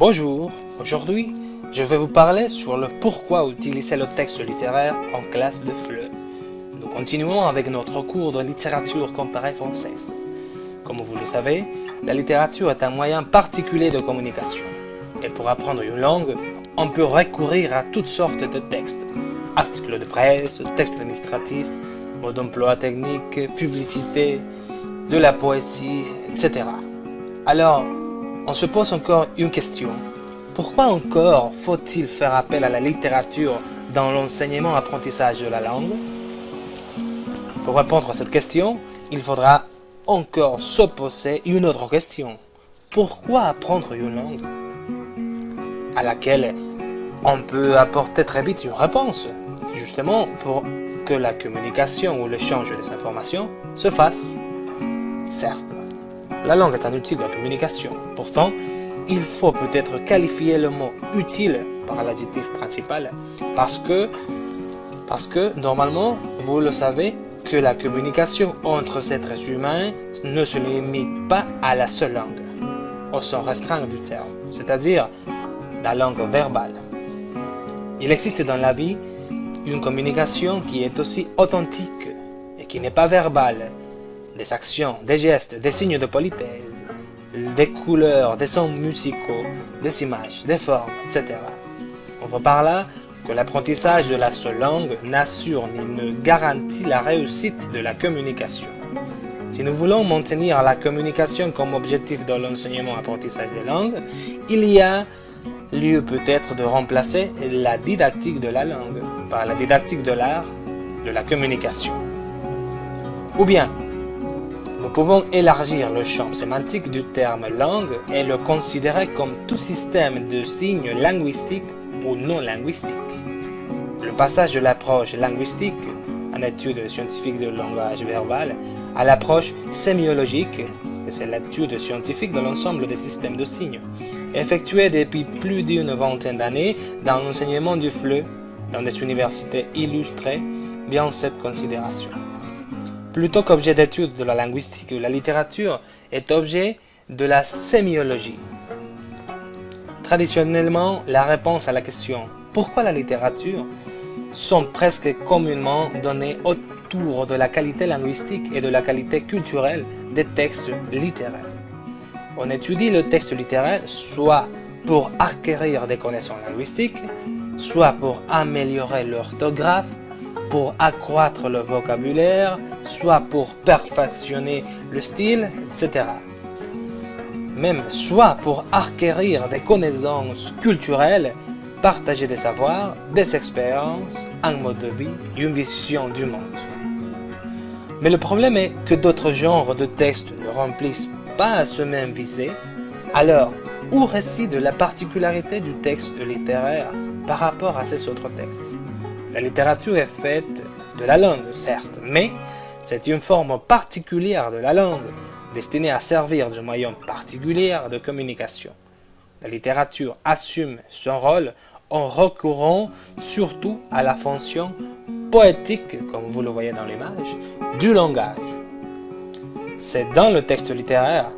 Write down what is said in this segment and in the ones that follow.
Bonjour, aujourd'hui je vais vous parler sur le pourquoi utiliser le texte littéraire en classe de FLE. Nous continuons avec notre cours de littérature comparée française. Comme vous le savez, la littérature est un moyen particulier de communication. Et pour apprendre une langue, on peut recourir à toutes sortes de textes. Articles de presse, textes administratifs, mots d'emploi techniques, publicités, de la poésie, etc. Alors, on se pose encore une question. Pourquoi encore faut-il faire appel à la littérature dans l'enseignement-apprentissage de la langue? Pour répondre à cette question, il faudra encore se poser une autre question. Pourquoi apprendre une langue? À laquelle on peut apporter très vite une réponse, justement pour que la communication ou l'échange des informations se fasse. Certes, la langue est un outil de la communication. Pourtant, il faut peut-être qualifier le mot utile par l'adjectif principal parce que normalement, vous le savez, que la communication entre ces êtres humains ne se limite pas à la seule langue, au sens restreint du terme, c'est-à-dire la langue verbale. Il existe dans la vie une communication qui est aussi authentique et qui n'est pas verbale. Des actions, des gestes, des signes de politesse, des couleurs, des sons musicaux, des images, des formes, etc. On voit par là que l'apprentissage de la seule langue n'assure ni ne garantit la réussite de la communication. Si nous voulons maintenir la communication comme objectif de l'enseignement-apprentissage des langues, il y a lieu peut-être de remplacer la didactique de la langue par la didactique de l'art de la communication. Ou bien, nous pouvons élargir le champ sémantique du terme langue et le considérer comme tout système de signes linguistiques ou non linguistiques. Le passage de l'approche linguistique, en étude scientifique du langage verbal, à l'approche sémiologique, c'est l'étude scientifique de l'ensemble des systèmes de signes, effectuée depuis plus d'une vingtaine d'années dans l'enseignement du FLE, dans des universités illustrées bien cette considération. Plutôt qu'objet d'étude de la linguistique ou la littérature, est objet de la sémiologie. Traditionnellement, la réponse à la question « Pourquoi la littérature ?» sont presque communément données autour de la qualité linguistique et de la qualité culturelle des textes littéraires. On étudie le texte littéraire soit pour acquérir des connaissances linguistiques, soit pour améliorer l'orthographe, pour accroître le vocabulaire, soit pour perfectionner le style, etc. Même soit pour acquérir des connaissances culturelles, partager des savoirs, des expériences, un mode de vie, une vision du monde. Mais le problème est que d'autres genres de textes ne remplissent pas ce même visée. Alors, où réside la particularité du texte littéraire par rapport à ces autres textes? La littérature est faite de la langue, certes, mais c'est une forme particulière de la langue, destinée à servir de moyen particulier de communication. La littérature assume son rôle en recourant surtout à la fonction poétique, comme vous le voyez dans l'image, du langage. C'est dans le texte littéraire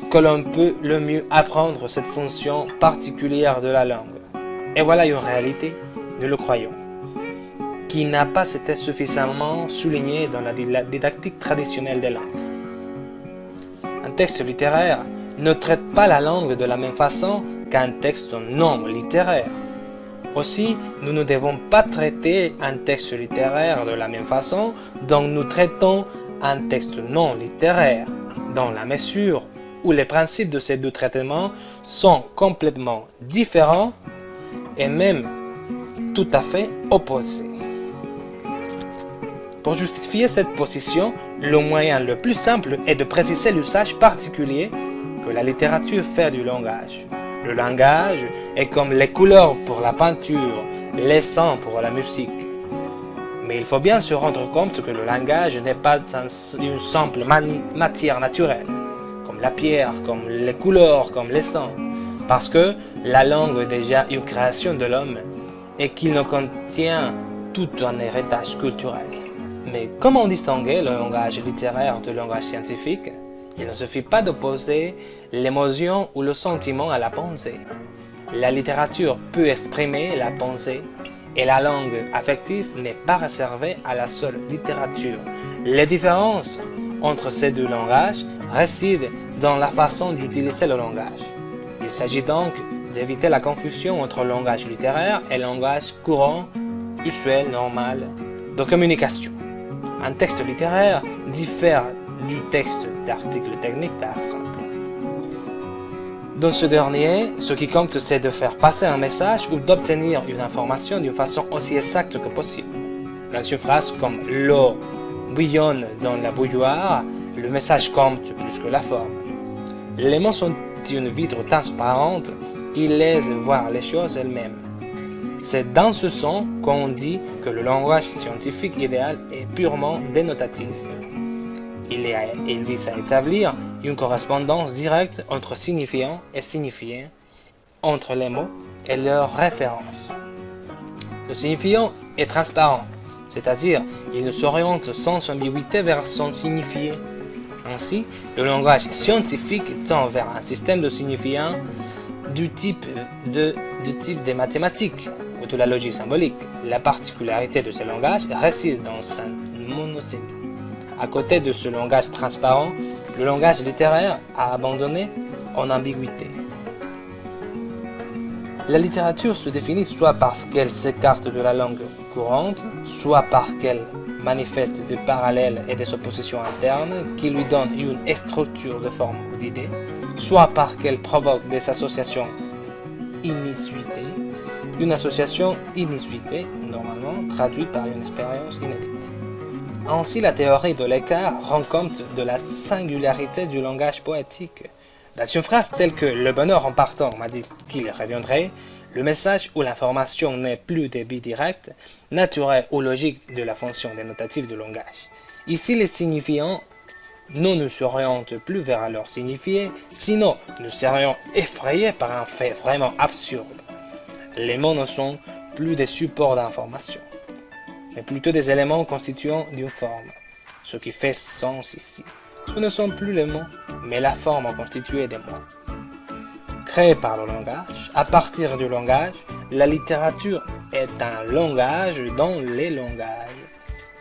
que l'on peut le mieux apprendre cette fonction particulière de la langue. Et voilà une réalité, nous le croyons, qui n'a pas été suffisamment soulignée dans la didactique traditionnelle des langues. Un texte littéraire ne traite pas la langue de la même façon qu'un texte non littéraire. Aussi, nous ne devons pas traiter un texte littéraire de la même façon dont nous traitons un texte non littéraire, dans la mesure où les principes de ces deux traitements sont complètement différents et même tout à fait opposés. Pour justifier cette position, le moyen le plus simple est de préciser l'usage particulier que la littérature fait du langage. Le langage est comme les couleurs pour la peinture, les sons pour la musique. Mais il faut bien se rendre compte que le langage n'est pas une simple matière naturelle, comme la pierre, comme les couleurs, comme les sons, parce que la langue est déjà une création de l'homme et qu'il ne contient tout un héritage culturel. Mais comment distinguer le langage littéraire du langage scientifique? Il ne suffit pas d'opposer l'émotion ou le sentiment à la pensée. La littérature peut exprimer la pensée et la langue affective n'est pas réservée à la seule littérature. Les différences entre ces deux langages résident dans la façon d'utiliser le langage. Il s'agit donc d'éviter la confusion entre langage littéraire et langage courant, usuel, normal, de communication. Un texte littéraire diffère du texte d'articles techniques par exemple. Dans ce dernier, ce qui compte c'est de faire passer un message ou d'obtenir une information d'une façon aussi exacte que possible. Dans une phrase comme « l'eau bouillonne dans la bouilloire », le message compte plus que la forme. Les mots sont une vitre transparente qui laisse voir les choses elles-mêmes. C'est dans ce sens qu'on dit que le langage scientifique idéal est purement dénotatif. Il vise à établir une correspondance directe entre signifiant et signifié, entre les mots et leurs références. Le signifiant est transparent, c'est-à-dire il ne s'oriente sans ambiguïté vers son signifié. Ainsi, le langage scientifique tend vers un système de signifiants du type des mathématiques ou de la logique symbolique. La particularité de ce langage réside dans sa monosyllabe. À côté de ce langage transparent, le langage littéraire a abandonné en ambiguïté. La littérature se définit soit parce qu'elle s'écarte de la langue courante, soit parce qu'elle manifeste des parallèles et des oppositions internes qui lui donnent une structure de forme ou d'idée, soit parce qu'elle provoque des associations inusitées, une association inusitée, normalement traduite par une expérience inédite. Ainsi, la théorie de l'écart rend compte de la singularité du langage poétique. Dans une phrase telle que « Le bonheur en partant m'a dit qu'il reviendrait », le message ou l'information n'est plus des bits directs, naturels ou logiques de la fonction dénotative du langage. Ici, les signifiants ne nous s'orientent plus vers leur signifié, sinon nous serions effrayés par un fait vraiment absurde. Les mots ne sont plus des supports d'information, mais plutôt des éléments constituant d'une forme. Ce qui fait sens ici, ce ne sont plus les mots, mais la forme constituée des mots. Créée par le langage, à partir du langage, la littérature est un langage dans les langages,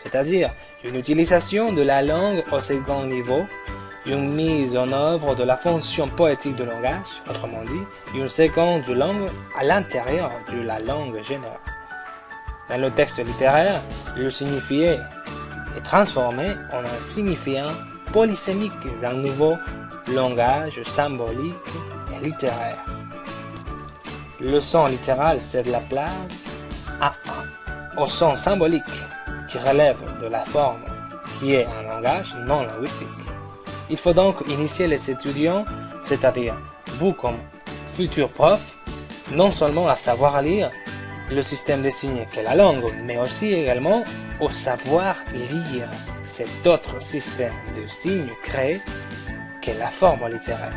c'est-à-dire une utilisation de la langue au second niveau, une mise en œuvre de la fonction poétique du langage, autrement dit, une seconde langue à l'intérieur de la langue générale. Dans le texte littéraire, le signifié est transformé en un signifiant polysémique d'un nouveau langage symbolique et littéraire. Le son littéral cède la place au son symbolique qui relève de la forme qui est un langage non linguistique. Il faut donc initier les étudiants, c'est-à-dire vous comme futur prof, non seulement à savoir lire le système des signes qu'est la langue, mais aussi également au savoir lire cet autre système de signes créé qu'est la forme littéraire,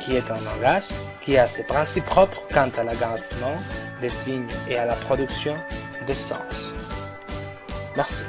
qui est un langage qui a ses principes propres quant à l'agacement des signes et à la production des sens. Merci.